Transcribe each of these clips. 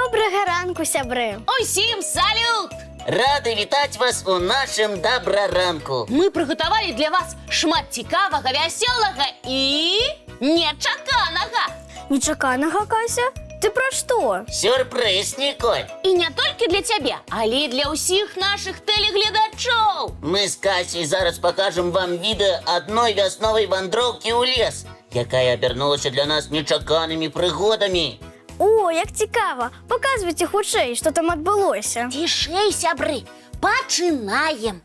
Доброго ранку, сябри! Усім салют! Рады вітаць вас у нашым дабраранку. Мы прыгатавалі для вас шмат цікавага, вясёлага і нечаканага. Нечаканага, Кася? Ты про што? Сюрпрыз, Ніколь. І не толькі для цябе, але і для ўсіх нашых тэлегледачоў. Мы з Касей зараз пакажам вам відэа адной вясновай вандроўкі ў лес, якая абярнулася для нас нечаканымі прыгодамі. О, як цікава! Паказвайце хутчэй, што там адбылося. Цішэй, сябры, пачынаем.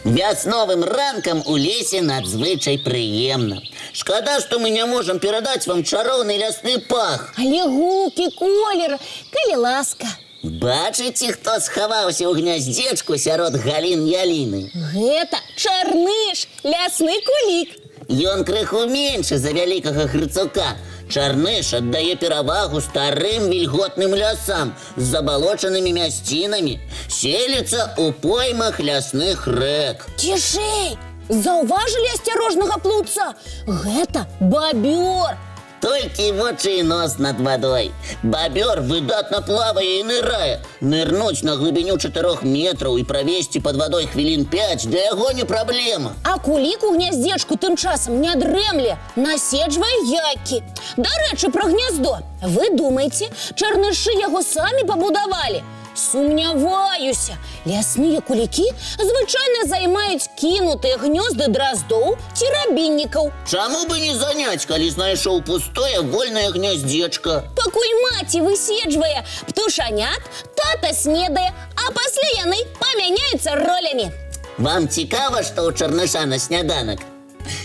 Вясновым ранкам у лесе надзвычай прыемна. Шкада, што мы не можам перадаць вам чароўны лясны пах. Але гукі, колер, калі ласка. Бачыце, хто схаваўся ў гняздзечку сярод галін яліны? Гэта чарныш, лясны кулік. Ён крыху меншы за вялікага грыцука. Чарныш аддае перавагу старым вільготным лясам з забалочанымі мясцінамі. Селіцца ў поймах лясных рэк. Цішэй! Заўважылі асцярожнага плутца? Гэта бабёр! Толькі вочы і нос над вадой. Бабёр выдатна плавае і нырае. Нырнуць на глыбіню 4 метраў і правесці пад вадой хвілін 5 для яго не праблема. А кулік у гняздзечку тым часам не дрэмле, наседжвае яйкі. Дарэчы, пра гняздо. Вы думаеце, чарнышы яго самі пабудавалі? Сумняваюся. Лясныя кулікі звычайна займаюць кінутыя гнёзды драздоў ці рабіннікаў. Чаму бы не заняць, калі знайшоў пустое вольнае гняздзечка? Пакуль маці выседжвае птушанят, тата снедае, а пасля яны памяняюцца ролямі. Вам цікава, што ў чарныша на сняданак?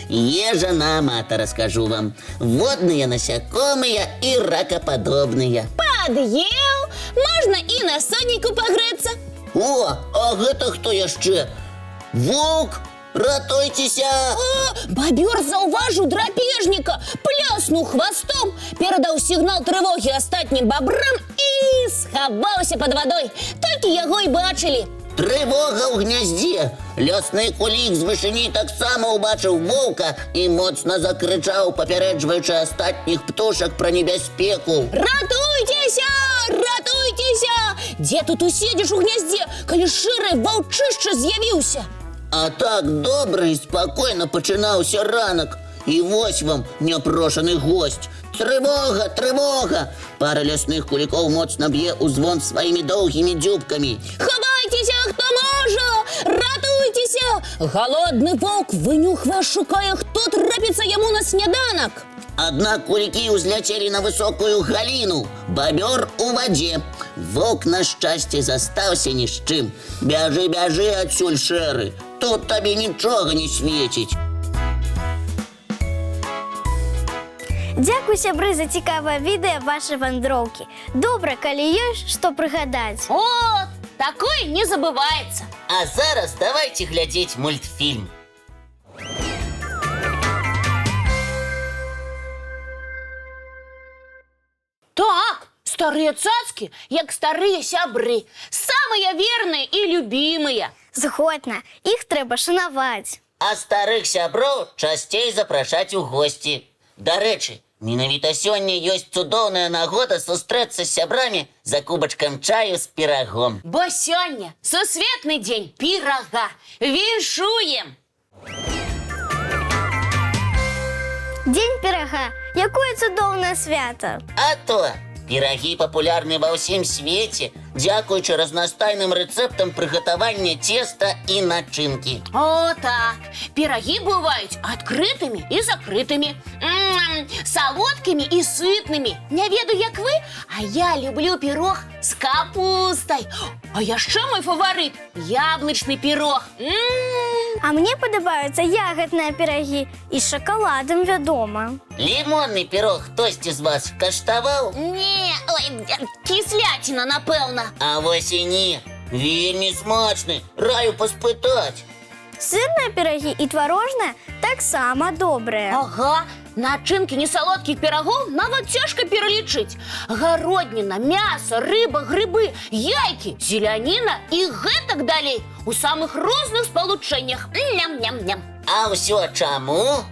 Ежа на аматара, скажу вам. Водныя насякомыя і ракападобныя. Пад'еў, можна і на сонейку пагрэцца. О, а гэта хто яшчэ? Воўк, ратуйцеся! О, бабёр заўважыў драпежніка, пляснуў хвастом, перадаў сігнал трывогі астатнім бабрам і схаваўся пад вадой. Толькі яго і бачылі. Трывога ў гняздзе! Лясны кулік з вышыні таксама ўбачыў воўка і моцна закрычаў, папярэджваючы астатніх птушак пра небяспеку. Ратуйцеся! Ратуйцеся! Дзе тут уседзіш у гняздзе, калі шэры ваўчышча з'явіўся? А так добра і спакойна пачынаўся ранак. І вось вам няпрошаны госць. Трывога, трывога! Пара лясных кулікоў моцна б'е ў звон сваімі доўгімі дзюбкамі. Хавайцеся, хто можа! Ратуйцеся! Галодны воўк вынюхвае, шукае, хто трапіцца яму на сняданак. Аднак кулікі ўзляцелі на высокую галіну. Бабёр у вадзе. Воўк, на шчасце, застаўся ні з чым. Бяжы, бяжы адсюль, шэры. Тут табе нічога не свеціць. Дзякуй, сябры, за цікавае відэа вашай вандроўкі. Добра, калі ёсць што прыгадаць. О, такое не забываецца. А зараз давайте глядзець мультфільм. Так, старыя цацкі, як старыя сябры. Самыя верныя і любімыя. Згодна, іх трэба шанаваць. А старых сяброў часцей запрашаць у госці. Дарэчы, менавіта сёння ёсць цудоўная нагода сустрэцца з сябрамі за кубачкам чаю з пірагом. Бо сёння сусветны дзень пірага. Віншуем! Дзень пірага. Якое цудоўнае свята. А то пірагі папулярны ва ўсім свеце, дзякуючы разнастайным рэцэптам прыгатавання цеста і начынкі. О, так, пірагі бываюць адкрытымі і закрытымі, салодкімі і сытнымі. Не ведаю, як вы, а я люблю пірог з капустай. А яшчэ мой фаварыт – яблычны пірог. А мне падабаюцца ягадныя пірагі і з шакаладам, вядома. Лімонны пірог хтосьці з вас каштаваў? Не, ой, кісляціна, напэўна. А вось і не. Вельмі смачны, раю паспытаць. Сырныя пірагі і тварожныя таксама добрыя. Ага, начынкі несалодкіх пірагоў нават цяжка пералічыць. Гародніна, мяса, рыба, грыбы, яйкі, зеляніна і гэтак далей. У самых розных спалучэннях. Ням-ням-ням. А ўсё чаму?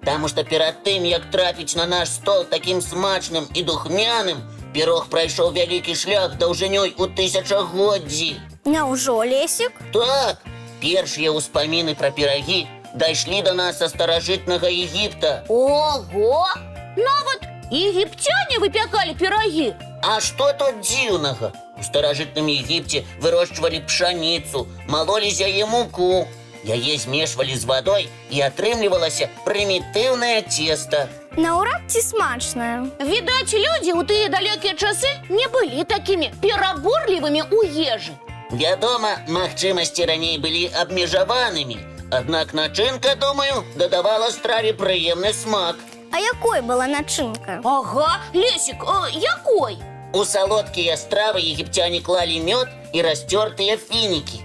Таму што перад тым, як трапіць на наш стол такім смачным і духмяным, пірог прайшоў вялікі шлях даўжынёй у тысячагоддзі. Няўжо, Лесік? Так, першыя ўспаміны пра пірагі дайшлі да нас са старажытнага Егіпта. Ого! Нават егіпцяне выпякалі пироги. А што тут дзіўнага? У старажытным Егіпце вырошчвалі пшаніцу, малолі з яе муку. Яе змешвалі з вадой і атрымлівалася прымітыўнае цеста. Наўрад ці смачнае. Відаць, людзі ў тыя далёкія часы не былі такімі пераборлівымі ў ежы. Вядома, магчымасці раней былі абмежаванымі. Аднак начынка, думаю, дадавала страве прыемны смак. А якой была начынка? Ага, Лесік, якой? У салодкія стравы егіпцяне клалі мёд і расцёртыя фінікі.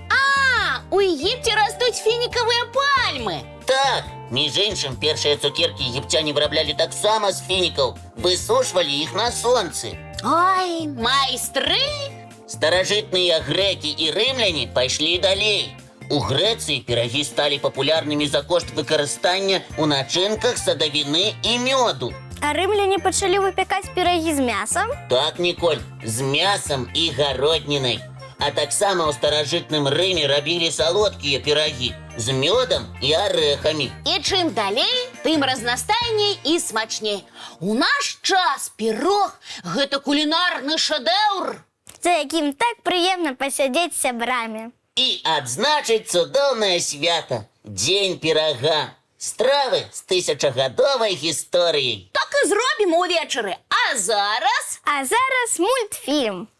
У Егіпце растуць фінікавыя пальмы. Так, між іншым, першыя цукеркі егіпцяне выраблялі таксама з фінікаў, высушвалі іх на сонцы. Ой, майстры! Старажытныя грэкі і рымляне пайшлі далей. У Грэцыі пірагі сталі папулярнымі за кошт выкарыстання ў начынках садавіны і мёду. А рымляне пачалі выпякаць пірагі з мясам? Так, Ніколь, з мясам і гароднінай. А таксама ў старажытным Рыме рабілі салодкія пірагі з мёдам і арэхамі. І чым далей, тым разнастайней і смачней. У наш час пірог – гэта кулінарны шэдэўр. За якім так прыемна пасядзець з сябрамі. І адзначыць цудоўнае свята – Дзень пірага. Стравы з тысячагадовай гісторыяй. Так і зробім увечары. А зараз... А зараз мультфільм.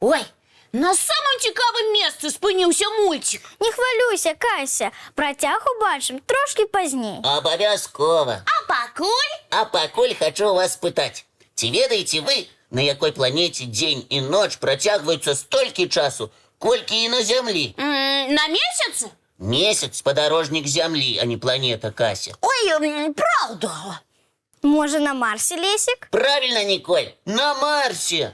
Ой, на самым цікавым месцы спыніўся мульцік. Не хвалюйся, Кася. Працяг убачым трошкі пазней. Абавязкова. А пакуль хачу вас спытаць. Ці ведаеце вы, на якой планеце дзень і ноч працягваюцца столькі часу, колькі і на Зямлі? На месяцы? Месяц – спадарожнік Зямлі, а не планета, Кася. Ой, правда. Можа, на Марсе, Лесік? Правильно, Николь, на Марсе.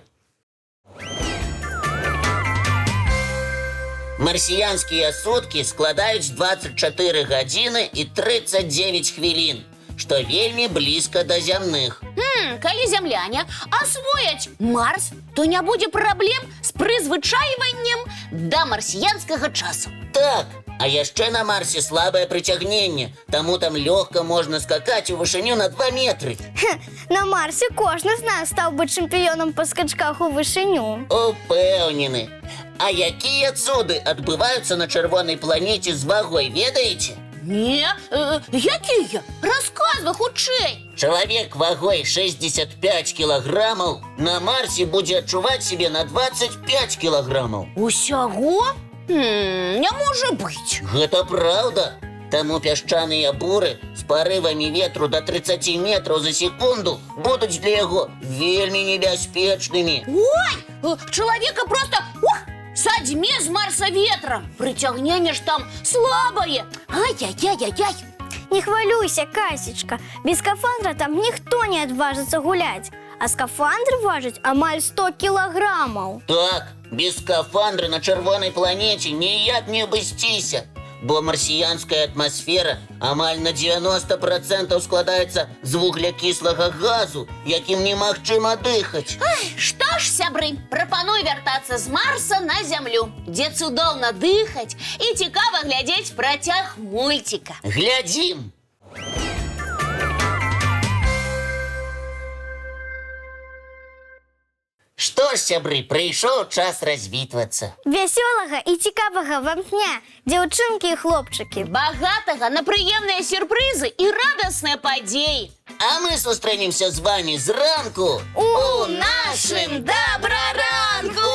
Марсіянскія суткі складаюць 24 гадзіны і 39 хвілін, што вельмі блізка да зямных. Калі зямляне асвояць Марс, то не будзе праблем з прызвычайваннем да марсіянскага часу. Так, а яшчэ на Марсе слабае прыцягненне, таму там лёгка можна скакаць у вышыню на 2 метры. На Марсе кожны з нас стаў бы чэмпіёнам па скачках у вышыню. Упэўнены. А якія цуды адбываюцца на чырвонай планеце з вагой, ведаеце? Не, якія? Расказвай хутчэй. Чалавек вагой 65 кілаграмаў на Марсе будзе адчуваць сябе на 25 кілаграмаў. Усяго? Не можа быць. Гэта праўда. Таму пясчаныя буры з парывамі ветру до 30 метраў за секунду будуць для яго вельмі небяспечнымі. Ой, чалавека проста садзьме з Марса ветрам. Прыцягненне ж там слабае. Ай-яй-яй-яй-яй. Не хвалюйся, Касечка. Без скафандра там ніхто не адважыцца гуляць. А скафандр важыць амаль 100 кілаграмаў. Так, без скафандра на чырвонай планеце ніяк не абысціся. Бо марсіянская атмасфера амаль на 90% складаецца з вуглякіслага газу, якім немагчыма дыхаць. Што ж, сябры, прапаную вяртацца з Марса на Зямлю, дзе цудоўна дыхаць і цікава глядзець працяг мульціка. Глядзім! Што ж, сябры, прыйшоў час развітвацца. Вясёлага і цікавага вам дня, дзяўчынкі і хлопчыкі. Багатага на прыемныя сюрпрызы і радасныя падзеі. А мы сустрэнемся з вамі зранку У нашым добраранку!